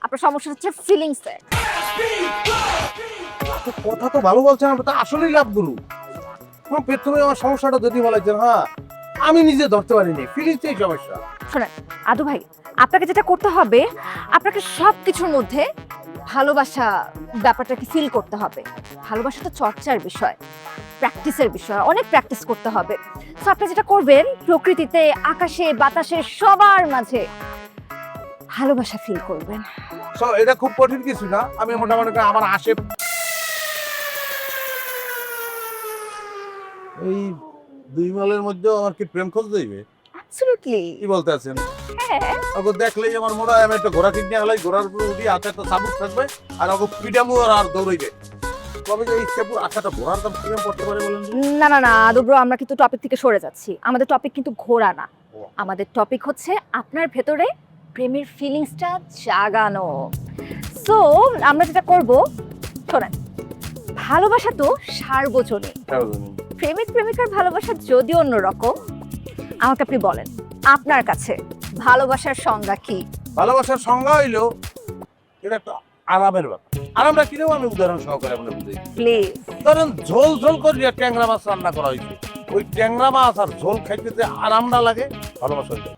আপনার সমস্যা হচ্ছে ফিলিংসে। কথা তো ভালো বলছেন, আমরা তো আসলেই লাভ গুরু। প্রথমে আমার সমস্যাটা যদি বলেছেন, হ্যাঁ আমি নিজে ধরতে পারিনি, ফিলিংসেই সমস্যা। শোনেন আদু ভাই, আপনাকে যেটা করতে হবে, আপনাকে সবকিছুর মধ্যে ভালোবাসা ব্যাপারটাকে ফিল করতে হবে। ভালোবাসা তো চর্চার বিষয়, প্র্যাকটিসের বিষয়, অনেক প্র্যাকটিস করতে হবে। তো আপনি যেটা করবেন, প্রকৃতিতে, আকাশে, বাতাসে, সবার মাঝে ভালোবাসা ফিল করবেন। সো এটা খুব কঠিন কিছু না, আমি মোটামুটি করে আমার এই 2 মাইলের মধ্যে আমার কি প্রেম খোঁজ দিবে? অ্যাবসলিউটলি। কি বলতে আছেন? হ্যাঁ। ওকে দেখলেই আমার মনে হয় আমি একটা ঘোড়া কিনে হলাই, ঘোড়ার উপরে উঠি, হাতে একটা চাবুক থাকবে, আর ওকে পিটামু আর দৌড়াইবে। তবে যে এই সেপুর আচ্ছাটা ঘোড়ার দাম কিরকম পড়তে পারে বলেন তো? না না না আদু ব্রো, আমরা কিন্তু টপিক থেকে সরে যাচ্ছি। আমাদের টপিক কিন্তু ঘোরা না, আমাদের টপিক হচ্ছে আপনার ভেতরে প্রেমের ফিলিংসটা জাগানো। সো আমরা যেটা করব, শোনেন, ভালোবাসা তো সার্বজনীন। প্রেমিক প্রেমিকার ভালোবাসা যদি অন্যরকম। আমাকে আপনি বলেন, আপনার কাছে ভালোবাসার সংজ্ঞা কি? ভালোবাসার সংজ্ঞা হইলো এটা একটা আরামের ব্যাপার। আরামটা কিরকম আমি উদাহরণ সহকারে আপনাকে বুঝাই। প্লিজ। ধরেন ঝোল ঝোল করে ট্যাংরা মাছ রান্না করা হয়েছে, ওই ট্যাংরা মাছ আর ঝোল খাইতে যে আরামটা লাগে, ভালোবাসা হইলো।